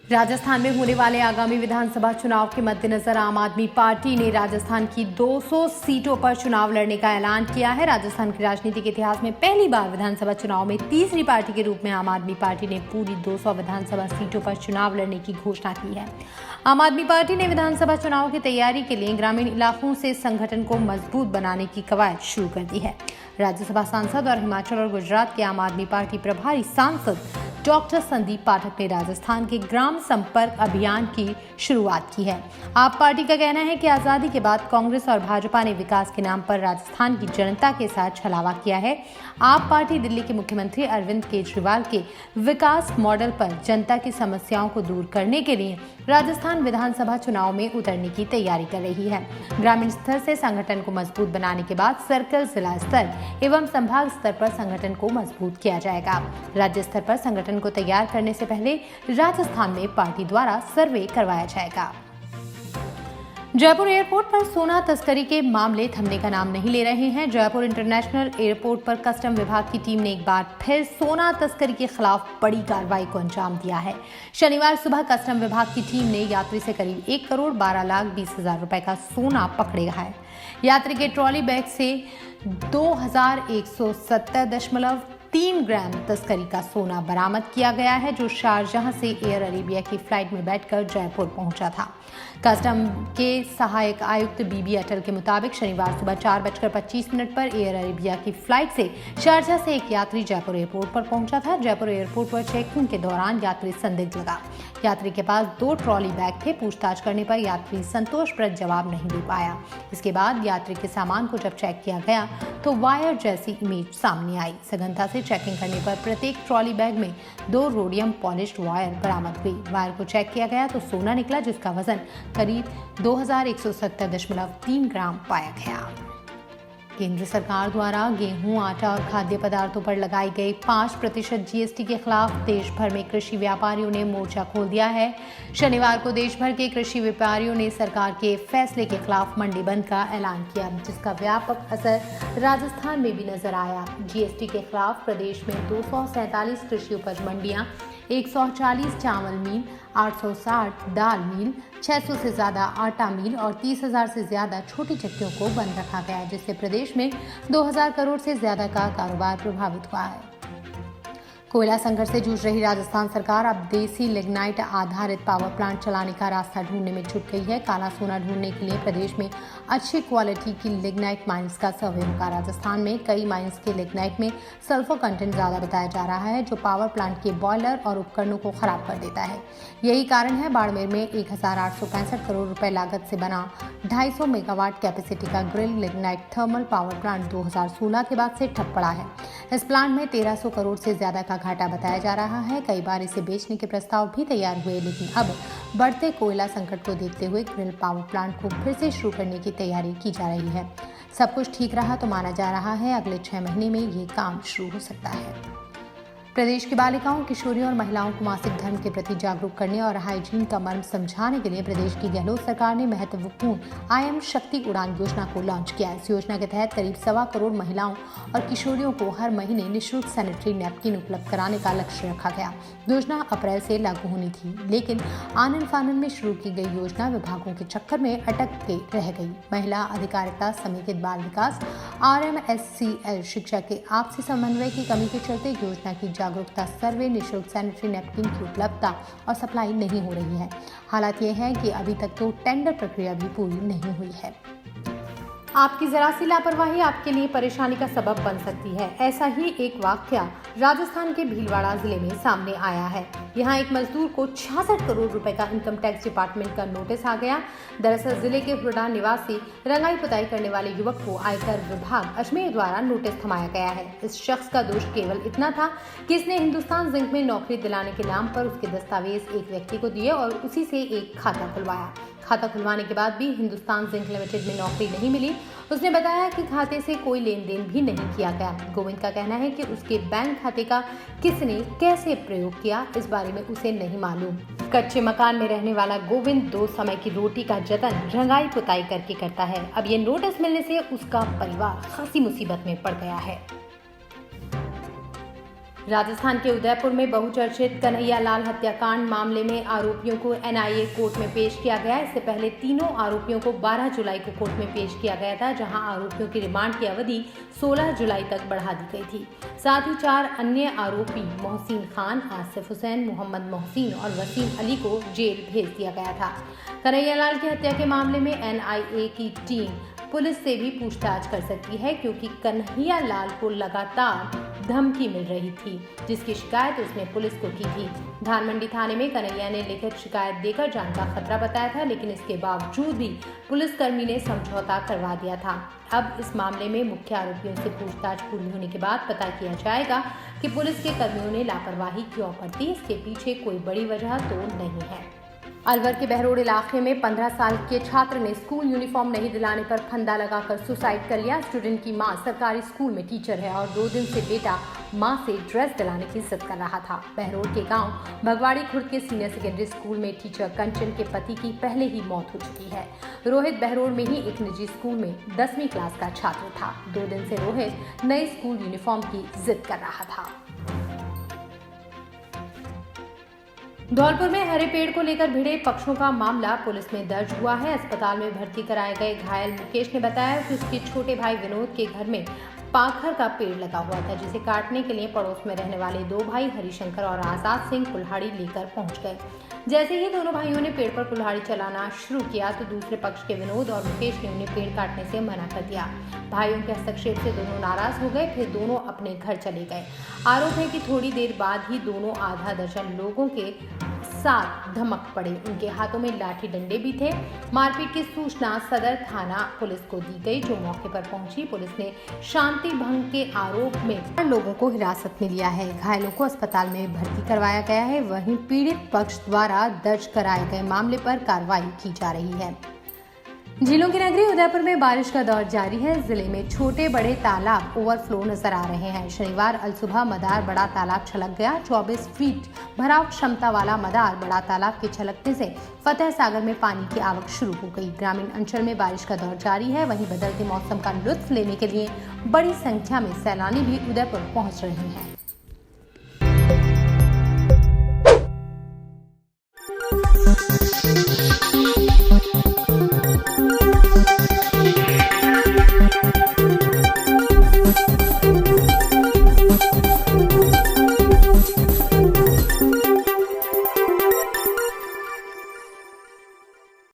राजस्थान में होने वाले आगामी विधानसभा चुनाव के मद्देनजर आम आदमी पार्टी ने राजस्थान की 200 सीटों पर चुनाव लड़ने का ऐलान किया है। राजस्थान के राजनीतिक इतिहास में पहली बार विधानसभा चुनाव में तीसरी पार्टी के रूप में आम आदमी पार्टी ने पूरी 200 विधानसभा सीटों पर चुनाव लड़ने की घोषणा की है। आम आदमी पार्टी ने विधानसभा चुनाव की तैयारी के लिए ग्रामीण इलाकों से संगठन को मजबूत बनाने की कवायद शुरू कर दी है। राज्यसभा सांसद और हिमाचल और गुजरात के आम आदमी पार्टी प्रभारी सांसद डॉक्टर संदीप पाठक ने राजस्थान के ग्राम संपर्क अभियान की शुरुआत की है। आप पार्टी का कहना है कि आजादी के बाद कांग्रेस और भाजपा ने विकास के नाम पर राजस्थान की जनता के साथ छलावा किया है। आप पार्टी दिल्ली के मुख्यमंत्री अरविंद केजरीवाल के विकास मॉडल पर जनता की समस्याओं को दूर करने के लिए राजस्थान विधानसभा चुनाव में उतरने की तैयारी कर रही है। ग्रामीण स्तर से संगठन को मजबूत बनाने के बाद सर्कल, जिला स्तर एवं संभाग स्तर पर संगठन को मजबूत किया जाएगा। राज्य स्तर पर संगठन को तैयार करने से पहले राजस्थान में पार्टी द्वारा सर्वे करवाया जाएगा। जयपुर एयरपोर्ट पर सोना तस्करी के मामले थमने का नाम नहीं ले रहे हैं। जयपुर इंटरनेशनल एयरपोर्ट पर कस्टम विभाग की टीम ने एक बार फिर सोना तस्करी के खिलाफ बड़ी कार्रवाई को अंजाम दिया है। शनिवार सुबह कस्टम विभाग की टीम ने यात्री से करीब 1,12,20,000 रुपए का सोना पकड़ा है। यात्री के ट्रॉली बैग से 2170.3 ग्राम तस्करी का सोना बरामद किया गया है, जो शारजाह से एयर अरेबिया की फ्लाइट में बैठकर जयपुर पहुंचा था। कस्टम के सहायक आयुक्त बीबी अटल के मुताबिक शनिवार सुबह 4:25 पर एयर अरेबिया की फ्लाइट से शारजाह से एक यात्री जयपुर एयरपोर्ट पर पहुंचा था। जयपुर एयरपोर्ट पर चेकिंग के दौरान यात्री संदिग्ध लगा। यात्री के पास 2 ट्रॉली बैग थे। पूछताछ करने पर यात्री संतोषप्रद जवाब नहीं दे पाया। इसके बाद यात्री के सामान को जब चेक किया गया तो वायर जैसी इमेज सामने आई। सघनता से चेकिंग करने पर प्रत्येक ट्रॉली बैग में 2 रोडियम पॉलिश्ड वायर बरामद हुई। वायर को चेक किया गया तो सोना निकला, जिसका वजन करीब 2170.3 ग्राम पाया गया। केंद्र सरकार द्वारा गेहूं, आटा और खाद्य पदार्थों पर लगाई गई 5% जीएसटी के खिलाफ देश भर में कृषि व्यापारियों ने मोर्चा खोल दिया है। शनिवार को देश भर के कृषि व्यापारियों ने सरकार के फैसले के खिलाफ मंडी बंद का ऐलान किया, जिसका व्यापक असर राजस्थान में भी नजर आया। जीएसटी के खिलाफ प्रदेश में 247 कृषि उपज मंडियां, 140 चावल मिल, 860 दाल मिल, 600 से ज्यादा आटा मिल और 30,000 से ज्यादा छोटी चक्कियों को बंद रखा गया, जिससे प्रदेश में 2,000 करोड़ से ज्यादा का कारोबार प्रभावित हुआ है। कोयला संकट से जूझ रही राजस्थान सरकार अब देसी लिग्नाइट आधारित पावर प्लांट चलाने का रास्ता ढूंढने में जुट गई है। काला सोना ढूंढने के लिए प्रदेश में अच्छी क्वालिटी की लिग्नाइट माइंस का सर्वे होगा। राजस्थान में कई माइंस के लिग्नाइट में सल्फर कंटेंट ज्यादा बताया जा रहा है, जो पावर प्लांट के बॉयलर और उपकरणों को खराब कर देता है। यही कारण है बाड़मेर में 1,865 करोड़ रुपए लागत से बना 250 मेगावाट कैपेसिटी का grill lignite thermal power plant 2016 के बाद से ठप पड़ा है। इस प्लांट में 1,300 करोड़ से ज्यादा का घाटा बताया जा रहा है। कई बार इसे बेचने के प्रस्ताव भी तैयार हुए, लेकिन अब बढ़ते कोयला संकट को देखते हुए ग्रिल पावर प्लांट को फिर से शुरू करने की तैयारी की जा रही है। सब कुछ ठीक रहा तो माना जा रहा है अगले 6 महीने में ये काम शुरू हो सकता है। प्रदेश की बालिकाओं, किशोरियों और महिलाओं को मासिक धर्म के प्रति जागरूक करने और हाइजीन का मर्म समझाने के लिए प्रदेश की गहलोत सरकार ने महत्वपूर्ण आईएम शक्ति उड़ान योजना को लॉन्च किया। इस योजना के तहत करीब 1.25 करोड़ महिलाओं और किशोरियों को हर महीने निःशुल्क सैनिटरी नैपकिन उपलब्ध कराने का लक्ष्य रखा गया। योजना अप्रैल से लागू होनी थी, लेकिन आनन फानन में शुरू की गई योजना विभागों के चक्कर में अटक के रह गई। महिला अधिकारिता, समेकित बाल विकास, RMSCL शिक्षा के आपसी समन्वय की कमी के चलते योजना की जागरूकता सर्वे, निःशुल्क सैनिटरी नैपकिन की उपलब्धता और सप्लाई नहीं हो रही है। हालात ये है कि अभी तक तो टेंडर प्रक्रिया भी पूरी नहीं हुई है। आपकी जरा सी लापरवाही आपके लिए परेशानी का सबब बन सकती है। ऐसा ही एक वाकया राजस्थान के भीलवाड़ा जिले में सामने आया है। यहाँ एक मजदूर को 66 करोड़ रुपए का इनकम टैक्स डिपार्टमेंट का नोटिस आ गया। दरअसल जिले के हुरडा निवासी रंगाई पुताई करने वाले युवक को आयकर विभाग अजमेर द्वारा नोटिस थमाया गया है। इस शख्स का दोष केवल इतना था कि इसने हिंदुस्तान जिंक में नौकरी दिलाने के नाम पर उसके दस्तावेज एक व्यक्ति को दिए और उसी से एक खाता खुलवाया। खाता खुलवाने के बाद भी हिंदुस्तान जिंक लिमिटेड में नौकरी नहीं मिली। उसने बताया कि खाते से कोई लेन देन भी नहीं किया गया। गोविंद का कहना है कि उसके बैंक खाते का किसने कैसे प्रयोग किया, इस बारे में उसे नहीं मालूम। कच्चे मकान में रहने वाला गोविंद 2 समय की रोटी का जतन रंगाई पुताई करके करता है। अब ये नोटिस मिलने से उसका परिवार खासी मुसीबत में पड़ गया है। राजस्थान के उदयपुर में बहुचर्चित कन्हैया लाल हत्याकांड मामले में आरोपियों को एनआईए कोर्ट में पेश किया गया। इससे पहले तीनों आरोपियों को 12 जुलाई को कोर्ट में पेश किया गया था, जहां आरोपियों की रिमांड की अवधि 16 जुलाई तक बढ़ा दी गई थी। साथ ही 4 अन्य आरोपी मोहसिन खान, आसिफ हुसैन, मोहम्मद मोहसिन और वसीम अली को जेल भेज दिया गया था। कन्हैया लाल की हत्या के मामले में एनआईए की टीम पुलिस से भी पूछताछ कर सकती है, क्योंकि कन्हैया लाल को लगातार धमकी मिल रही थी, जिसकी शिकायत उसने पुलिस को की थी। धानमंडी थाने में कन्हैया ने लिखित शिकायत देकर जान का खतरा बताया था, लेकिन इसके बावजूद भी पुलिसकर्मी ने समझौता करवा दिया था। अब इस मामले में मुख्य आरोपियों से पूछताछ पूरी होने के बाद पता किया जाएगा कि पुलिस के कर्मियों ने लापरवाही क्यों बरती। इसके पीछे कोई बड़ी वजह तो नहीं है। अलवर के बहरोड इलाके में 15 साल के छात्र ने स्कूल यूनिफॉर्म नहीं दिलाने पर फंदा लगाकर सुसाइड कर लिया। स्टूडेंट की मां सरकारी स्कूल में टीचर है और 2 दिन से बेटा मां से ड्रेस दिलाने की जिद कर रहा था। बहरोड के गांव भगवाड़ी खुर्द के सीनियर सेकेंडरी स्कूल में टीचर कंचन के पति की पहले ही मौत हो चुकी है। रोहित बहरोड में ही एक निजी स्कूल में 10वीं क्लास का छात्र था। 2 दिन से रोहित नए स्कूल यूनिफॉर्म की जिद कर रहा था। धौलपुर में हरे पेड़ को लेकर भिड़े पक्षों का मामला पुलिस में दर्ज हुआ है। अस्पताल में भर्ती कराए गए घायल मुकेश ने बताया कि उसके छोटे भाई विनोद के घर में पाखर का पेड़ लगा हुआ था, जिसे काटने के लिए पड़ोस में रहने वाले 2 भाई हरिशंकर और आजाद सिंह कुल्हाड़ी लेकर पहुंच गए। जैसे ही दोनों भाइयों ने पेड़ पर कुल्हाड़ी चलाना शुरू किया तो दूसरे पक्ष के विनोद और मुकेश ने उन्हें पेड़ काटने से मना कर दिया। भाइयों के हस्तक्षेप से दोनों नाराज हो गए, फिर दोनों अपने घर चले गए। आरोप है कि थोड़ी देर बाद ही दोनों आधा दर्जन लोगों के साथ धमक पड़े। उनके हाथों में लाठी डंडे भी थे। मारपीट की सूचना सदर थाना पुलिस को दी गई, जो मौके पर पहुंची। पुलिस ने शांति भंग के आरोप में 4 लोगों को हिरासत में लिया है। घायलों को अस्पताल में भर्ती करवाया गया है। वहीं पीड़ित पक्ष द्वारा दर्ज कराए गए मामले पर कार्रवाई की जा रही है। झीलों की नगरी उदयपुर में बारिश का दौर जारी है। जिले में छोटे बड़े तालाब ओवरफ्लो नजर आ रहे हैं। शनिवार अलसुबह मदार बड़ा तालाब छलक गया। 24 फीट भराव क्षमता वाला मदार बड़ा तालाब के छलकने से फतेह सागर में पानी की आवक शुरू हो गई। ग्रामीण अंचल में बारिश का दौर जारी है। वहीं बदलते मौसम का लुत्फ लेने के लिए बड़ी संख्या में सैलानी भी उदयपुर पहुंच रहे हैं।